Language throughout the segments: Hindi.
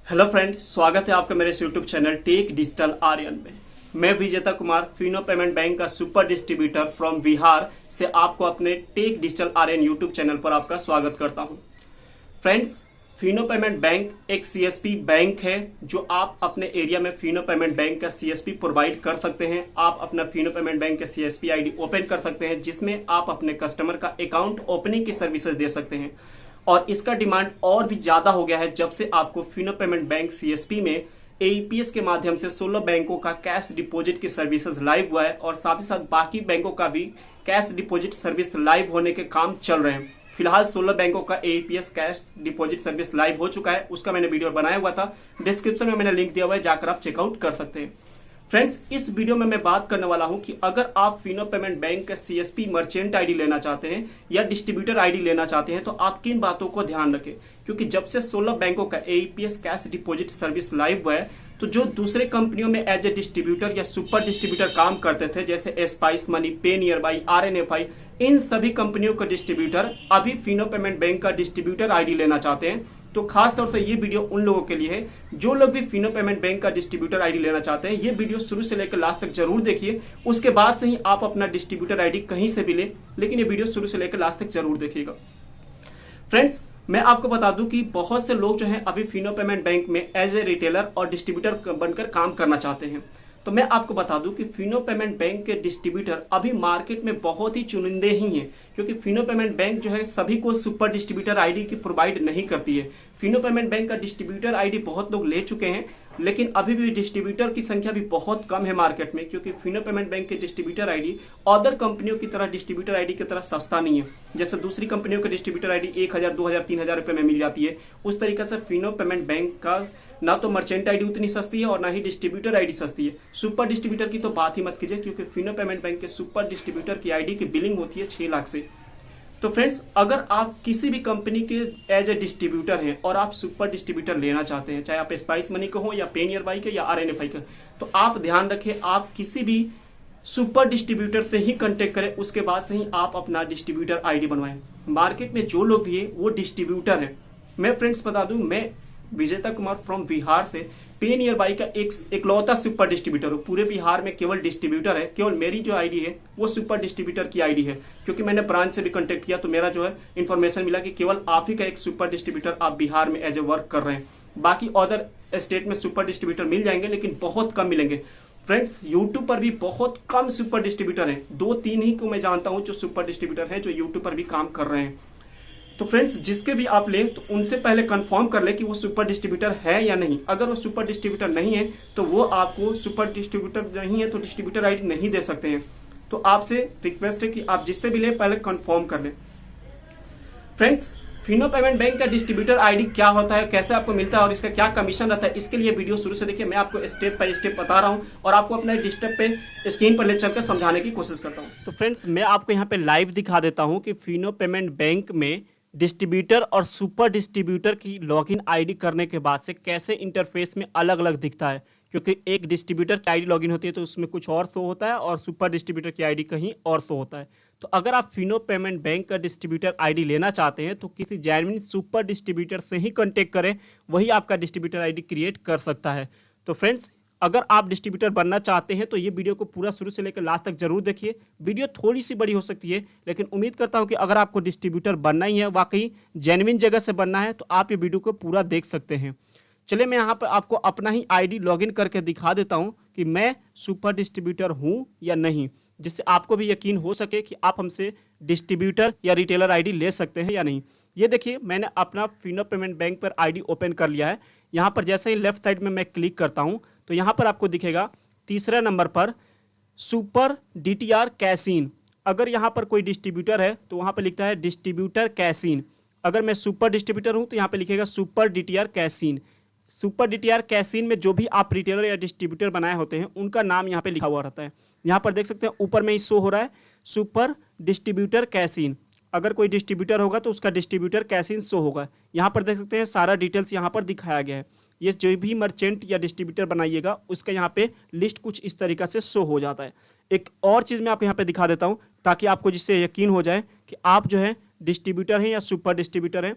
हेलो फ्रेंड, स्वागत है आपका मेरे YouTube channel tech digital Aryan में। मैं विजेता कुमार फिनो पेमेंट बैंक का सुपर डिस्ट्रीब्यूटर फ्रॉम बिहार से आपको अपने tech digital Aryan YouTube channel पर आपका स्वागत करता हूं। फ्रेंड्स, फिनो पेमेंट बैंक एक सीएसपी बैंक है जो आप अपने एरिया में फिनो पेमेंट बैंक का सीएसपी प्रोवाइड कर सकते हैं। आप अपना फिनो पेमेंट बैंक का सीएसपी आईडी ओपन कर सकते हैं जिसमें आप अपने कस्टमर का अकाउंट ओपनिंग की सर्विसेज दे सकते हैं। और इसका डिमांड और भी ज्यादा हो गया है जब से आपको फिनो पेमेंट बैंक सीएसपी में एईपीएस के माध्यम से 16 बैंकों का कैश डिपॉजिट की सर्विसेज लाइव हुआ है और साथ ही साथ बाकी बैंकों का भी कैश डिपॉजिट सर्विस लाइव होने के काम चल रहे हैं। फिलहाल 16 बैंकों का AEPS cash deposit service live हो चुका है, उसका मैंने वीडियो बनाया हुआ था, डिस्क्रिप्शन में मैंने लिंक दिया हुआ है, जाकर आप चेकआउट कर सकते हैं। फ्रेंड्स, इस वीडियो में मैं बात करने वाला हूं कि अगर आप फिनो पेमेंट बैंक का सीएसपी मर्चेंट आईडी लेना चाहते हैं या डिस्ट्रीब्यूटर आईडी लेना चाहते हैं तो आप किन बातों को ध्यान रखें, क्योंकि जब से 16 बैंकों का AEPS cash deposit service live हुआ है तो जो दूसरे कंपनियों में एज ए डिस्ट्रीब्यूटर या सुपर डिस्ट्रीब्यूटर काम करते थे जैसे स्पाइस मनी, पे नियर बाई, आरएनएफआई, इन सभी कंपनियों का डिस्ट्रीब्यूटर अभी फिनो पेमेंट बैंक का डिस्ट्रीब्यूटर आईडी लेना चाहते हैं। तो खास तौर से ये वीडियो उन लोगों के लिए है जो लोग भी फिनो पेमेंट बैंक का डिस्ट्रीब्यूटर आईडी लेना चाहते हैं। ये वीडियो शुरू से लेकर लास्ट तक जरूर देखिए, उसके बाद से ही आप अपना डिस्ट्रीब्यूटर आईडी कहीं से भी ले, लेकिन ये वीडियो शुरू से लेकर लास्ट तक जरूर देखिएगा। फ्रेंड्स, मैं आपको बता दूं कि बहुत से लोग जो हैं अभी फिनो पेमेंट बैंक में एज ए रिटेलर और डिस्ट्रीब्यूटर बनकर काम करना चाहते हैं। तो मैं आपको बता दूं कि फिनो पेमेंट बैंक के डिस्ट्रीब्यूटर अभी मार्केट में बहुत ही चुनिंदे ही हैं, क्योंकि फिनो पेमेंट बैंक जो है सभी को सुपर डिस्ट्रीब्यूटर आईडी की प्रोवाइड नहीं करती है। फिनो पेमेंट बैंक का डिस्ट्रीब्यूटर आईडी बहुत लोग ले चुके हैं, लेकिन अभी भी डिस्ट्रीब्यूटर की संख्या भी बहुत कम है मार्केट में, क्योंकि फिनो पेमेंट बैंक के डिस्ट्रीब्यूटर आईडी अदर कंपनियों की तरह डिस्ट्रीब्यूटर आईडी की तरह सस्ता नहीं है। जैसे दूसरी कंपनियों के डिस्ट्रीब्यूटर आईडी 1000, 2000, 3000 रुपए में मिल जाती है, उस तरीके से फिनो पेमेंट बैंक का ना तो मर्चेंट आईडी उतनी सस्ती है और ना ही डिस्ट्रीब्यूटर आईडी सस्ती है। सुपर डिस्ट्रीब्यूटर की तो बात ही मत कीजिए, क्योंकि फिनो पेमेंट बैंक के सुपर डिस्ट्रीब्यूटर की आईडी की बिलिंग होती है 6 लाख से। तो फ्रेंड्स, अगर आप किसी भी कंपनी के एज ए डिस्ट्रीब्यूटर हैं और आप सुपर डिस्ट्रीब्यूटर लेना चाहते हैं, चाहे आप स्पाइस मनी के हो या पे नियर बाई के या आरएनएफआई के, तो आप ध्यान रखें आप किसी भी सुपर डिस्ट्रीब्यूटर से ही कांटेक्ट करें, उसके बाद से ही आप अपना डिस्ट्रीब्यूटर आईडी बनवाएं। मार्केट में जो लोग भी है वो डिस्ट्रीब्यूटर है। मैं फ्रेंड्स बता दूं, मैं विजेता कुमार फ्रॉम बिहार से पे नियर बाई का एकलौता सुपर डिस्ट्रीब्यूटर हूँ। पूरे बिहार में केवल डिस्ट्रीब्यूटर है, केवल मेरी जो आईडी है वो सुपर डिस्ट्रीब्यूटर की आईडी है, क्योंकि मैंने ब्रांच से भी कांटेक्ट किया तो मेरा जो है इन्फॉर्मेशन मिला कि केवल आप ही का एक सुपर डिस्ट्रीब्यूटर आप बिहार में एज ए वर्क कर रहे हैं। बाकी अदर स्टेट में सुपर डिस्ट्रीब्यूटर मिल जाएंगे, लेकिन बहुत कम मिलेंगे। फ्रेंड्स, यूट्यूब पर भी बहुत कम सुपर डिस्ट्रीब्यूटर हैं, 2-3 ही को मैं जानता हूं जो सुपर डिस्ट्रीब्यूटर हैं जो यूट्यूब पर भी काम कर रहे हैं। तो फ्रेंड्स, जिसके भी आप लें तो उनसे पहले कंफर्म कर ले कि वो सुपर डिस्ट्रीब्यूटर है या नहीं। अगर वो सुपर डिस्ट्रीब्यूटर नहीं है तो वो आपको सुपर डिस्ट्रीब्यूटर नहीं है तो डिस्ट्रीब्यूटर आईडी नहीं दे सकते हैं। तो आपसे रिक्वेस्ट है कि आप जिससे भी ले पहले कंफर्म कर ले। फ्रेंड्स, फिनो पेमेंट बैंक का डिस्ट्रीब्यूटर आईडी क्या होता है, कैसे आपको मिलता है और इसका क्या कमीशन रहता है, इसके लिए वीडियो शुरू से देखिए। मैं आपको स्टेप बाय स्टेप बता रहा हूं और आपको अपने डिस्टर्ब पे स्क्रीन पर ले चलकर समझाने की कोशिश करता हूं। तो फ्रेंड्स, मैं आपको यहाँ पे लाइव दिखा देता हूं कि फिनो पेमेंट बैंक में डिस्ट्रीब्यूटर और सुपर डिस्ट्रीब्यूटर की लॉगिन आईडी करने के बाद से कैसे इंटरफेस में अलग अलग दिखता है। क्योंकि एक डिस्ट्रीब्यूटर की आईडी लॉगिन होती है तो उसमें कुछ और शो होता है और सुपर डिस्ट्रीब्यूटर की आईडी कहीं और शो होता है। तो अगर आप फिनो पेमेंट बैंक का डिस्ट्रीब्यूटर आईडी लेना चाहते हैं तो किसी जेन्युइन सुपर डिस्ट्रीब्यूटर से ही कॉन्टेक्ट करें, वही आपका डिस्ट्रीब्यूटर आईडी क्रिएट कर सकता है। तो फ्रेंड्स, अगर आप डिस्ट्रीब्यूटर बनना चाहते हैं तो ये वीडियो को पूरा शुरू से लेकर लास्ट तक जरूर देखिए। वीडियो थोड़ी सी बड़ी हो सकती है, लेकिन उम्मीद करता हूं कि अगर आपको डिस्ट्रीब्यूटर बनना ही है, वाकई जेन्युइन जगह से बनना है, तो आप ये वीडियो को पूरा देख सकते हैं। चलिए, मैं यहाँ पर आपको अपना ही आईडी लॉगिन करके दिखा देता हूँ कि मैं सुपर डिस्ट्रीब्यूटर हूँ या नहीं, जिससे आपको भी यकीन हो सके कि आप हमसे डिस्ट्रीब्यूटर या रिटेलर आईडी ले सकते हैं या नहीं। ये देखिए, मैंने अपना फिनो पेमेंट बैंक पर आईडी ओपन कर लिया है। यहाँ पर जैसे ही लेफ्ट साइड में मैं क्लिक करता हूँ तो यहाँ पर आपको दिखेगा तीसरे नंबर पर सुपर डीटीआर कैसीन। अगर यहाँ पर कोई डिस्ट्रीब्यूटर है तो वहाँ पर लिखता है डिस्ट्रीब्यूटर कैसीन। अगर मैं सुपर डिस्ट्रीब्यूटर हूँ तो यहाँ पर लिखेगा super DTR casein. Super DTR casein में जो भी आप रिटेलर या डिस्ट्रीब्यूटर बनाए होते हैं उनका नाम यहाँ पे लिखा हुआ रहता है। यहाँ पर देख सकते हैं ऊपर में ही शो हो रहा है सुपर डिस्ट्रीब्यूटर कैसीन। अगर कोई डिस्ट्रीब्यूटर होगा तो उसका डिस्ट्रीब्यूटर कैसीन शो होगा। यहाँ पर देख सकते हैं सारा डिटेल्स यहाँ पर दिखाया गया है। ये जो भी मर्चेंट या डिस्ट्रीब्यूटर बनाइएगा उसका यहाँ पे लिस्ट कुछ इस तरीका से शो हो जाता है। एक और चीज़ मैं आपको यहाँ पे दिखा देता हूँ ताकि आपको जिससे यकीन हो जाए कि आप जो है डिस्ट्रीब्यूटर हैं या सुपर डिस्ट्रीब्यूटर हैं।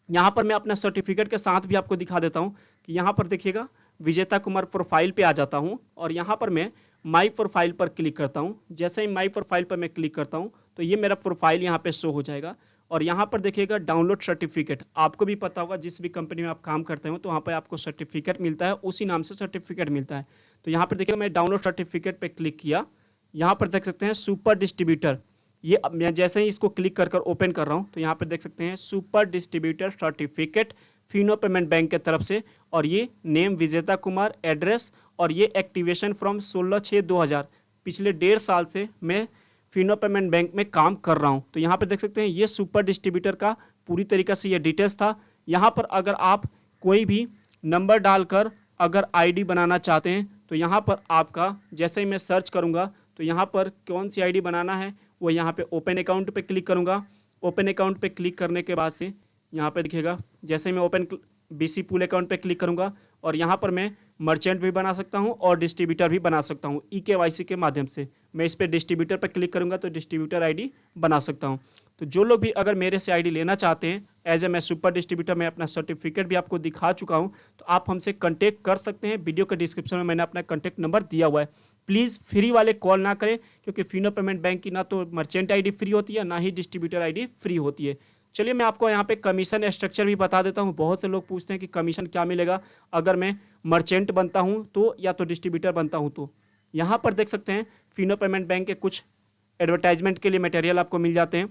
यहाँ पर मैं अपना सर्टिफिकेट के साथ भी आपको दिखा देता हूँ कि यहाँ पर देखिएगा विजेता कुमार प्रोफाइल पे आ जाता हूँ और यहाँ पर मैं माई प्रोफाइल पर क्लिक करता हूँ। जैसे ही माई प्रोफाइल पर मैं क्लिक करता हूँ तो ये मेरा प्रोफाइल यहाँ पे शो हो जाएगा और यहाँ पर देखिएगा डाउनलोड सर्टिफिकेट। आपको भी पता होगा जिस भी कंपनी में आप काम करते हो तो वहाँ पर आपको सर्टिफिकेट मिलता है, उसी नाम से सर्टिफिकेट मिलता है। तो यहाँ पर देखिएगा मैं डाउनलोड सर्टिफिकेट पर क्लिक किया, यहाँ पर देख सकते हैं सुपर डिस्ट्रीब्यूटर। ये अब मैं जैसे ही इसको क्लिक कर ओपन कर रहा हूँ तो यहाँ पर देख सकते हैं super distributor certificate Fino payment bank के तरफ से, और ये नेम विजेता कुमार, एड्रेस, और ये एक्टिवेशन फ्रॉम 16/6/2000। पिछले 1.5 साल से मैं फिनो पेमेंट बैंक में काम कर रहा हूँ। तो यहाँ पर देख सकते हैं ये सुपर डिस्ट्रीब्यूटर का पूरी तरीके से ये डिटेल्स था। यहाँ पर अगर आप कोई भी नंबर डालकर अगर आईडी बनाना चाहते हैं तो यहाँ पर आपका जैसे ही मैं सर्च करूँगा तो यहाँ पर कौन सी आईडी बनाना है वो यहाँ पे ओपन अकाउंट पे क्लिक करूँगा। ओपन अकाउंट पे क्लिक करने के बाद से यहाँ पे दिखेगा, जैसे मैं ओपन बीसी पूल अकाउंट पे क्लिक करूँगा और यहाँ पर मैं मर्चेंट भी बना सकता हूँ और डिस्ट्रीब्यूटर भी बना सकता हूँ EKYC के माध्यम से। मैं इस पर डिस्ट्रीब्यूटर पर क्लिक करूँगा तो डिस्ट्रीब्यूटर आईडी बना सकता हूँ। तो जो लोग भी अगर मेरे से आईडी लेना चाहते हैं एज ए मैं सुपर डिस्ट्रीब्यूटर, मैं अपना सर्टिफिकेट भी आपको दिखा चुका हूँ, तो आप हमसे कॉन्टेक्ट कर सकते हैं। वीडियो के डिस्क्रिप्शन में मैंने अपना कॉन्टैक्ट नंबर दिया हुआ है। प्लीज़ फ्री वाले कॉल ना करें, क्योंकि फिनो पेमेंट बैंक की ना तो मर्चेंट आईडी फ्री होती है ना ही डिस्ट्रीब्यूटर आईडी फ्री होती है। चलिए मैं आपको यहाँ पे कमीशन स्ट्रक्चर भी बता देता हूँ। बहुत से लोग पूछते हैं कि कमीशन क्या मिलेगा अगर मैं मर्चेंट बनता हूँ तो या तो डिस्ट्रीब्यूटर बनता हूँ। तो यहाँ पर देख सकते हैं फिनो पेमेंट बैंक के कुछ एडवर्टाइजमेंट के लिए मटेरियल आपको मिल जाते हैं।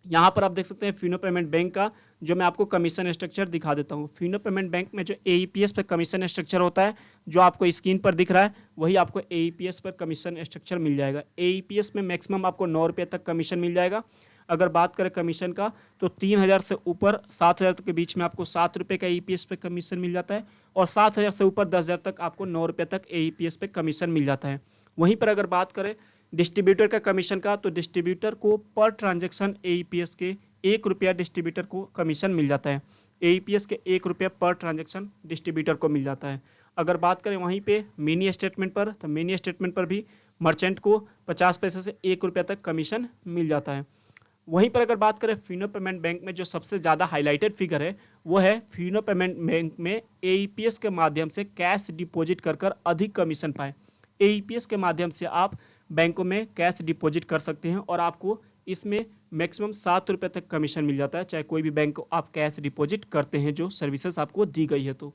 यहाँ पर आप देख सकते हैं फिनो पेमेंट बैंक का जो मैं आपको कमीशन स्ट्रक्चर दिखा देता हूँ। फिनो पेमेंट बैंक में जो AEPS पर कमीशन स्ट्रक्चर होता है जो आपको स्क्रीन पर दिख रहा है, वही आपको AEPS पर कमीशन स्ट्रक्चर मिल जाएगा। AEPS में मैक्सिमम आपको 9 रुपये तक कमीशन मिल जाएगा। अगर बात करें कमीशन का तो 3000 से ऊपर 7000 के बीच में आपको 7 रुपये का AEPS पे कमीशन मिल जाता है और 7000 से ऊपर 10,000 तक आपको 9 रुपये तक AEPS पे कमीशन मिल जाता है। वहीं पर अगर बात करें डिस्ट्रीब्यूटर का कमीशन का तो डिस्ट्रीब्यूटर को पर ट्रांजैक्शन AEPS के 1 रुपया डिस्ट्रीब्यूटर को कमीशन मिल जाता है। AEPS के 1 रुपया पर ट्रांजैक्शन डिस्ट्रीब्यूटर को मिल जाता है। अगर बात करें वहीं पे मिनी स्टेटमेंट पर तो मिनी स्टेटमेंट पर भी मर्चेंट को 50 पैसे से 1 रुपया तक कमीशन मिल जाता है। वहीं पर अगर बात करें फिनो पेमेंट बैंक में जो सबसे ज़्यादा हाईलाइटेड फिगर है वो है फिनो पेमेंट बैंक में AEPS के माध्यम से कैश डिपॉजिट कर अधिक कमीशन पाएँ। AEPS के माध्यम से आप बैंकों में कैश डिपॉजिट कर सकते हैं और आपको इसमें मैक्सिमम 7 रुपये तक कमीशन मिल जाता है, चाहे कोई भी बैंक को आप कैश डिपॉजिट करते हैं जो सर्विसेज आपको दी गई है। तो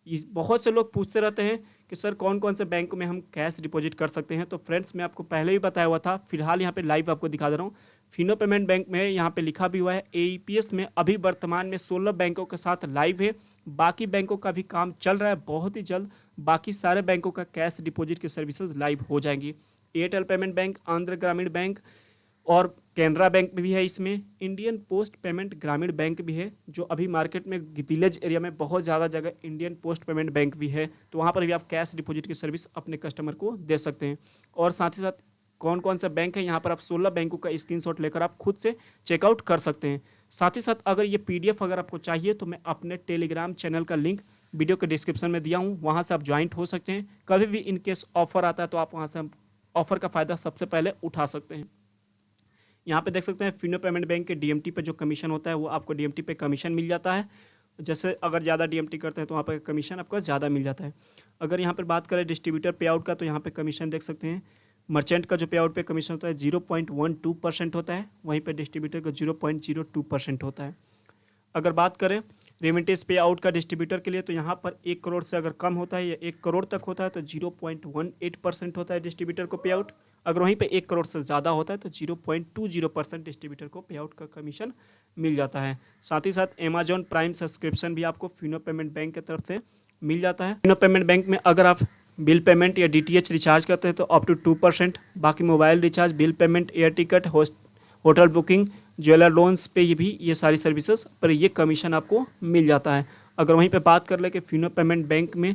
बहुत से लोग पूछते रहते हैं कि सर कौन कौन से बैंक में हम कैश डिपॉजिट कर सकते हैं। तो फ्रेंड्स मैं आपको पहले ही बताया हुआ था, फिलहाल यहाँ पे लाइव आपको दिखा दे रहा हूँ। फिनो पेमेंट बैंक में यहाँ पे लिखा भी हुआ है AEPS में अभी वर्तमान में 16 बैंकों के साथ लाइव है। बाकी बैंकों का भी काम चल रहा है, बहुत ही जल्द बाकी सारे बैंकों का कैश डिपॉजिट की सर्विसेज लाइव हो जाएंगी। एयरटेल पेमेंट बैंक, आंध्र ग्रामीण बैंक और कैनरा बैंक भी है इसमें। इंडियन पोस्ट पेमेंट ग्रामीण बैंक भी है, जो अभी मार्केट में विलेज एरिया में बहुत ज़्यादा जगह इंडियन पोस्ट पेमेंट बैंक भी है, तो वहाँ पर भी आप कैश डिपॉजिट की सर्विस अपने कस्टमर को दे सकते हैं। और साथ ही साथ कौन कौन सा बैंक है यहाँ पर आप 16 बैंकों का स्क्रीनशॉट लेकर आप खुद से चेकआउट कर सकते हैं। साथ ही साथ अगर ये PDF अगर आपको चाहिए तो मैं अपने टेलीग्राम चैनल का लिंक वीडियो के डिस्क्रिप्शन में दिया हूँ, वहाँ से आप ज्वाइंट हो सकते हैं। कभी भी इनकेस ऑफर आता है तो आप वहाँ से ऑफर का फ़ायदा सबसे पहले उठा सकते हैं। यहाँ पे देख सकते हैं फिनो पेमेंट बैंक के DMT पे जो कमीशन होता है वो आपको DMT पे कमीशन मिल जाता है। जैसे अगर ज़्यादा DMT करते हैं तो वहाँ पर कमीशन आपका ज़्यादा मिल जाता है। अगर यहाँ पर बात करें डिस्ट्रीब्यूटर पे आउट का तो यहाँ पे कमीशन देख सकते हैं। मर्चेंट का जो पे आउट पे कमीशन होता है 0.12% होता है, वहीं पर डिस्ट्रीब्यूटर का 0.02% होता है। अगर बात करें रेमिटेंस पे आउट का डिस्ट्रीब्यूटर के लिए तो यहाँ पर 1 करोड़ से अगर कम होता है या 1 करोड़ तक होता है तो 0.18% होता है डिस्ट्रीब्यूटर को पे आउट। अगर वहीं पे 1 करोड़ से ज़्यादा होता है तो 0.20% डिस्ट्रीब्यूटर को पे आउट का कमीशन मिल जाता है। साथ ही साथ अमेजॉन प्राइम सब्सक्रिप्शन भी आपको फिनो पेमेंट बैंक की तरफ से मिल जाता है। फिनो पेमेंट बैंक में अगर आप बिल पेमेंट या DTH रिचार्ज करते हैं तो अप टू 2%, बाकी mobile recharge, bill payment, air ticket, hotel booking, jeweller loans पे ये सारी सर्विसेज पर ये कमीशन आपको मिल जाता है। अगर वहीं पे बात कर ले कि फिनो पेमेंट बैंक में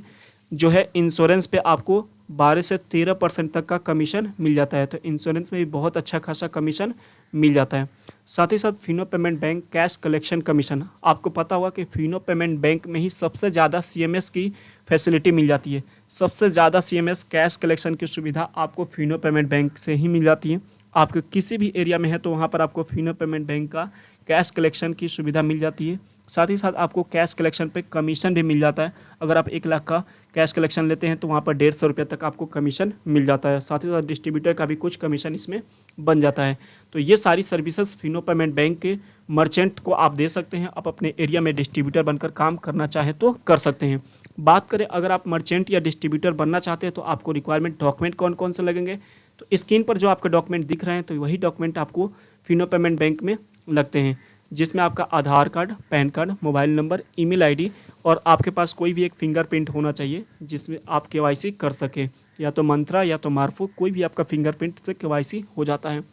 जो है इंश्योरेंस पे आपको 12 से 13% तक का कमीशन मिल जाता है, तो इंश्योरेंस में भी बहुत अच्छा खासा कमीशन मिल जाता है। साथ ही साथ Fino payment bank cash collection commission, आपको पता होगा कि फिनो पेमेंट बैंक में ही सबसे ज़्यादा CMS की फैसिलिटी मिल जाती है। सबसे ज़्यादा CMS कैश कलेक्शन की सुविधा आपको फिनो पेमेंट बैंक से ही मिल जाती है। आपके किसी भी एरिया में है तो वहाँ पर आपको फिनो पेमेंट बैंक का कैश कलेक्शन की सुविधा मिल जाती है। साथ ही साथ आपको कैश कलेक्शन पे कमीशन भी मिल जाता है। अगर आप 1 लाख का कैश कलेक्शन लेते हैं तो वहाँ पर 150 रुपये तक आपको कमीशन मिल जाता है। साथ ही साथ डिस्ट्रीब्यूटर का भी कुछ कमीशन इसमें बन जाता है। तो ये सारी सर्विसेज फिनो पेमेंट बैंक के मर्चेंट को आप दे सकते हैं। आप अपने एरिया में डिस्ट्रीब्यूटर बनकर काम करना चाहें तो कर सकते हैं। बात करें अगर आप मर्चेंट या डिस्ट्रीब्यूटर बनना चाहते हैं तो आपको रिक्वायरमेंट डॉक्यूमेंट कौन कौन से लगेंगे, तो स्क्रीन पर जो आपके डॉक्यूमेंट दिख रहे हैं तो वही डॉक्यूमेंट आपको फिनो पेमेंट बैंक में लगते हैं, जिसमें आपका Aadhaar card, PAN card, mobile number, email ID और आपके पास कोई भी एक फिंगरप्रिंट होना चाहिए जिसमें आप केवाईसी कर सकें। या तो मंत्रा या तो मार्फो, कोई भी आपका फिंगरप्रिंट से केवाईसी हो जाता है।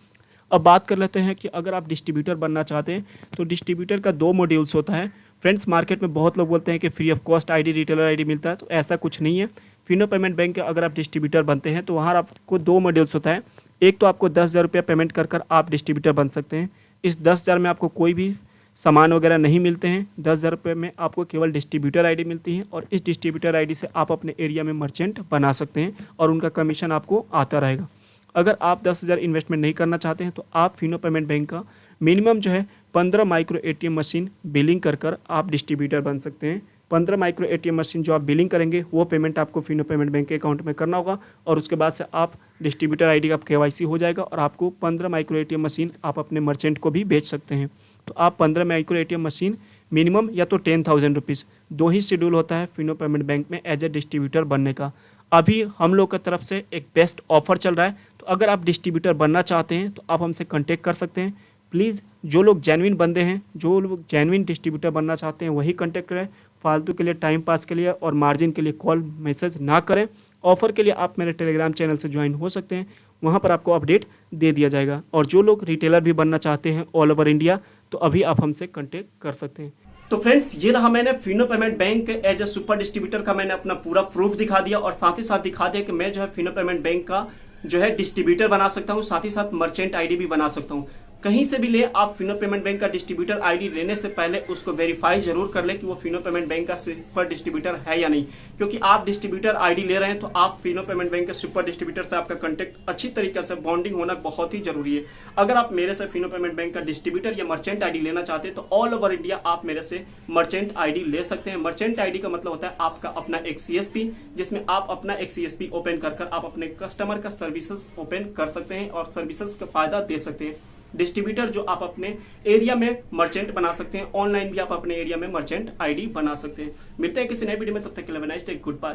अब बात कर लेते हैं कि अगर आप डिस्ट्रीब्यूटर बनना चाहते हैं तो डिस्ट्रीब्यूटर का 2 मॉड्यूल्स होता है। फ्रेंड्स, मार्केट में बहुत लोग बोलते हैं कि free of cost ID, retailer ID मिलता है, तो ऐसा कुछ नहीं है। फिनो पेमेंट बैंक के अगर आप डिस्ट्रीब्यूटर बनते हैं तो वहाँ आपको 2 मॉड्यूल्स होता है। एक तो आपको 10,000 रुपया पेमेंट कर आप डिस्ट्रीब्यूटर बन सकते हैं। इस 10,000 में आपको कोई भी सामान वगैरह नहीं मिलते हैं। 10,000 रुपये में आपको केवल डिस्ट्रीब्यूटर आईडी मिलती है और इस डिस्ट्रीब्यूटर आईडी से आप अपने एरिया में मर्चेंट बना सकते हैं और उनका कमीशन आपको आता रहेगा। अगर आप 10,000 इन्वेस्टमेंट नहीं करना चाहते हैं तो आप फिनो पेमेंट बैंक का मिनिमम जो है 15 माइक्रो एटीएम मशीन बिलिंग कर आप डिस्ट्रीब्यूटर बन सकते हैं। 15 माइक्रो एटीएम मशीन जो आप बिलिंग करेंगे वो पेमेंट आपको फिनो पेमेंट बैंक के अकाउंट में करना होगा और उसके बाद से आप डिस्ट्रीब्यूटर आईडी का केवाईसी हो जाएगा और आपको 15 माइक्रो एटीएम मशीन आप अपने मर्चेंट को भी बेच सकते हैं। तो आप 15 माइक्रो एटीएम मशीन मिनिमम या तो 10,000 रुपीज़, 2 ही शेड्यूल होता है फिनो पेमेंट बैंक में एज ए डिस्ट्रीब्यूटर बनने का। अभी हम लोग की तरफ से एक बेस्ट ऑफर चल रहा है, तो अगर आप डिस्ट्रीब्यूटर बनना चाहते हैं तो आप हमसे कांटेक्ट कर सकते हैं। प्लीज़ जो लोग जेन्युइन बंदे हैं, जो लोग जेन्युइन डिस्ट्रीब्यूटर बनना चाहते हैं वही कांटेक्ट करें। फालतू के लिए, टाइम पास के लिए और मार्जिन के लिए कॉल मैसेज ना करें। ऑफर के लिए आप मेरे टेलीग्राम चैनल से ज्वाइन हो सकते हैं, वहाँ पर आपको अपडेट दे दिया जाएगा। और जो लोग रिटेलर भी बनना चाहते हैं ऑल ओवर इंडिया तो अभी आप हमसे कांटेक्ट कर सकते हैं। तो फ्रेंड्स, ये रहा मैंने Fino payment bank as a super distributor का मैंने अपना पूरा प्रूफ दिखा दिया और साथ ही साथ दिखा दिया कि मैं जो है फिनो पेमेंट बैंक का जो है डिस्ट्रीब्यूटर बना सकता हूँ, साथ ही साथ मर्चेंट आईडी भी बना सकता हूँ। कहीं से भी ले आप फिनो पेमेंट बैंक का डिस्ट्रीब्यूटर आईडी लेने से पहले उसको वेरीफाई जरूर कर ले कि वो फिनो पेमेंट बैंक का सुपर डिस्ट्रीब्यूटर है या नहीं, क्योंकि आप डिस्ट्रीब्यूटर आईडी ले रहे हैं तो आप फिनो पेमेंट बैंक के सुपर डिस्ट्रीब्यूटर से आपका कांटेक्ट अच्छी तरीके से बॉन्डिंग होना बहुत ही जरूरी है। अगर आप मेरे से फिनो पेमेंट बैंक का डिस्ट्रीब्यूटर या मर्चेंट आईडी लेना चाहते हैं तो ऑल ओवर इंडिया आप मेरे से मर्चेंट आईडी ले सकते हैं। मर्चेंट आईडी का मतलब होता है आपका अपना एक सीएसपी, जिसमें आप अपना एक सीएसपी ओपन कर आप अपने कस्टमर का सर्विसेज ओपन कर सकते हैं और सर्विसेज का फायदा दे सकते हैं। डिस्ट्रीब्यूटर जो आप अपने एरिया में मर्चेंट बना सकते हैं, ऑनलाइन भी आप अपने एरिया में मर्चेंट आईडी बना सकते हैं। मिलते हैं किसी नए वीडियो में, तब तक के लिए नाइस डे, गुड बाय।